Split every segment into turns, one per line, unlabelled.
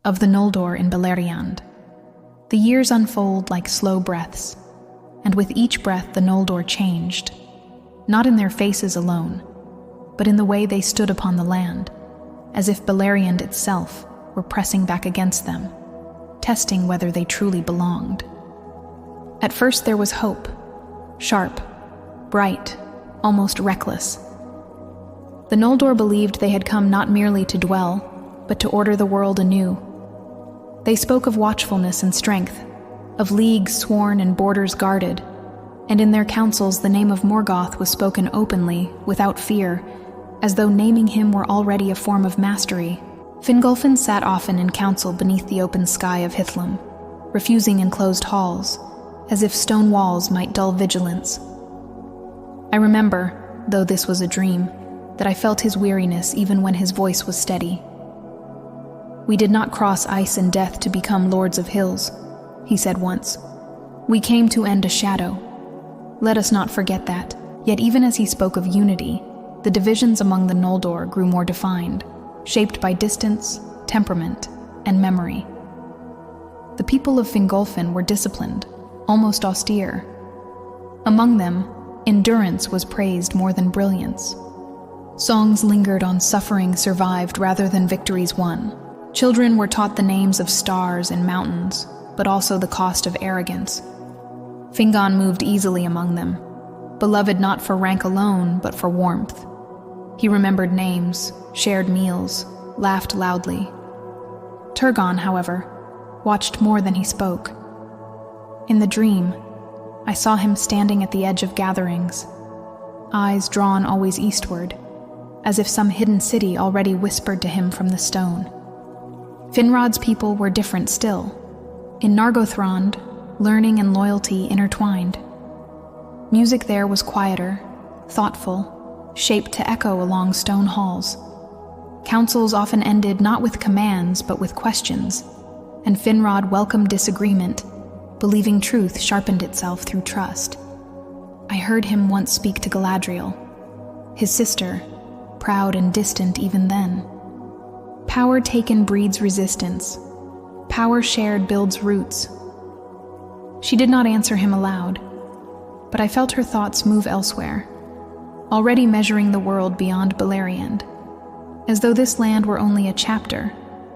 of the Noldor in Beleriand. The years unfold like slow breaths, and with each breath the Noldor changed, not in their faces alone, but in the way they stood upon the land, as if Beleriand itself were pressing back against them, testing whether they truly belonged. At first there was hope, sharp, bright, almost reckless. The Noldor believed they had come not merely to dwell, but to order the world anew. They spoke of watchfulness and strength, of leagues sworn and borders guarded, and in their councils the name of Morgoth was spoken openly, without fear, as though naming him were already a form of mastery. Fingolfin sat often in council beneath the open sky of Hithlum, refusing enclosed halls, as if stone walls might dull vigilance. I remember, though this was a dream, that I felt his weariness even when his voice was steady. "We did not cross ice and death to become lords of hills," he said once. "We came to end a shadow. Let us not forget that." Yet even as he spoke of unity, the divisions among the Noldor grew more defined, shaped by distance, temperament, and memory. The people of Fingolfin were disciplined, almost austere. Among them, endurance was praised more than brilliance. Songs lingered on suffering survived rather than victories won. Children were taught the names of stars and mountains, but also the cost of arrogance. Fingon moved easily among them, beloved not for rank alone, but for warmth. He remembered names, shared meals, laughed loudly. Turgon, however, watched more than he spoke. In the dream, I saw him standing at the edge of gatherings, eyes drawn always eastward, as if some hidden city already whispered to him from the stone. Finrod's people were different still. In Nargothrond, learning and loyalty intertwined. Music there was quieter, thoughtful, shaped to echo along stone halls. Councils often ended not with commands but with questions, and Finrod welcomed disagreement, believing truth sharpened itself through trust. I heard him once speak to Galadriel, his sister, proud and distant even then. Power taken breeds resistance. Power shared builds roots. She did not answer him aloud, but I felt her thoughts move elsewhere, already measuring the world beyond Beleriand, as though this land were only a chapter,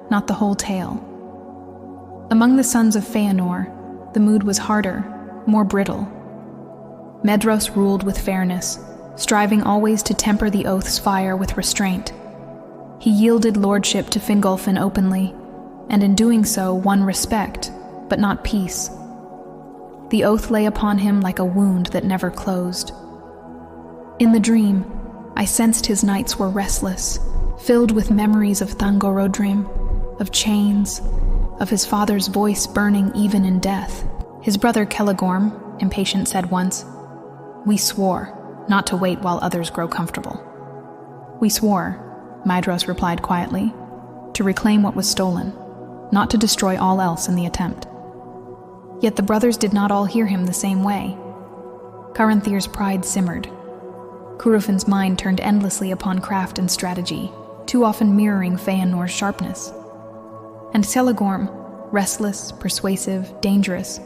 not the whole tale. Among the sons of Feanor, the mood was harder, more brittle. Medros ruled with fairness, striving always to temper the oath's fire with restraint. He yielded lordship to Fingolfin openly, and in doing so won respect, but not peace. The oath lay upon him like a wound that never closed. In the dream, I sensed his nights were restless, filled with memories of Thangorodrim, of chains, of his father's voice burning even in death. His brother Celegorm, impatient, said once, "We swore not to wait while others grow comfortable." "We swore," Maedhros replied quietly, "to reclaim what was stolen, not to destroy all else in the attempt." Yet the brothers did not all hear him the same way. Caranthir's pride simmered. Curufin's mind turned endlessly upon craft and strategy, too often mirroring Feanor's sharpness. And Celegorm, restless, persuasive, dangerous,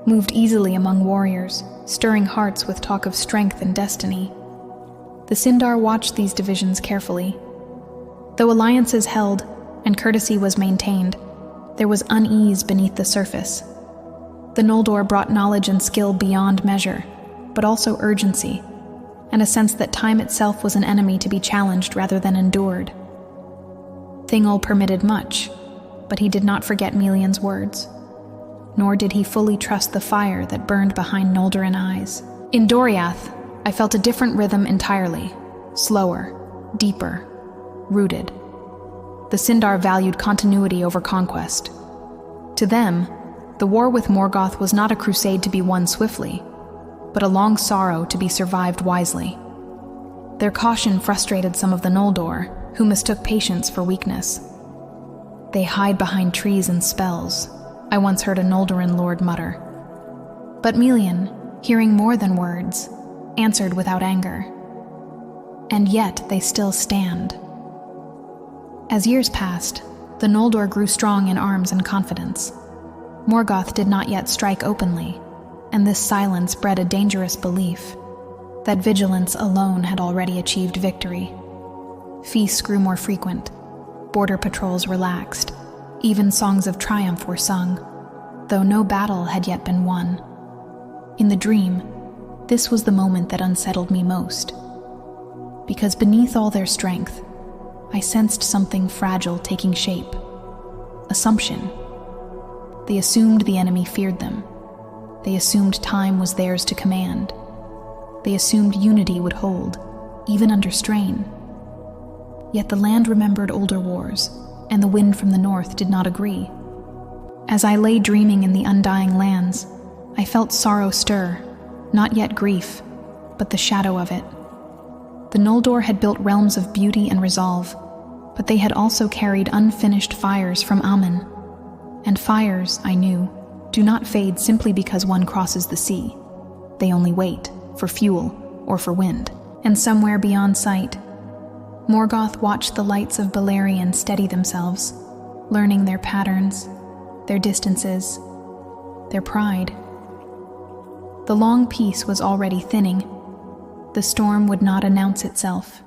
moved easily among warriors, stirring hearts with talk of strength and destiny. The Sindar watched these divisions carefully. Though alliances held and courtesy was maintained, there was unease beneath the surface. The Noldor brought knowledge and skill beyond measure, but also urgency, and a sense that time itself was an enemy to be challenged rather than endured. Thingol permitted much, but he did not forget Melion's words, nor did he fully trust the fire that burned behind Noldorin eyes. In Doriath, I felt a different rhythm entirely, slower, deeper, rooted. The Sindar valued continuity over conquest. To them, the war with Morgoth was not a crusade to be won swiftly, but a long sorrow to be survived wisely. Their caution frustrated some of the Noldor, who mistook patience for weakness. "They hide behind trees and spells," I once heard a Noldorin lord mutter. But Melion, hearing more than words, answered without anger. "And yet they still stand." As years passed, The Noldor grew strong in arms and confidence. Morgoth did not yet strike openly, and this silence bred a dangerous belief that vigilance alone had already achieved victory. Feasts grew more frequent, border patrols relaxed, even songs of triumph were sung, though no battle had yet been won. In the dream, this was the moment that unsettled me most, because beneath all their strength, I sensed something fragile taking shape. Assumption. They assumed the enemy feared them. They assumed time was theirs to command. They assumed unity would hold, even under strain. Yet the land remembered older wars, and the wind from the north did not agree. As I lay dreaming in the undying lands, I felt sorrow stir, not yet grief, but the shadow of it. The Noldor had built realms of beauty and resolve, but they had also carried unfinished fires from Aman. And fires, I knew, do not fade simply because one crosses the sea. They only wait, for fuel or for wind. And somewhere beyond sight, Morgoth watched the lights of Beleriand steady themselves, learning their patterns, their distances, their pride. The long peace was already thinning. The storm would not announce itself.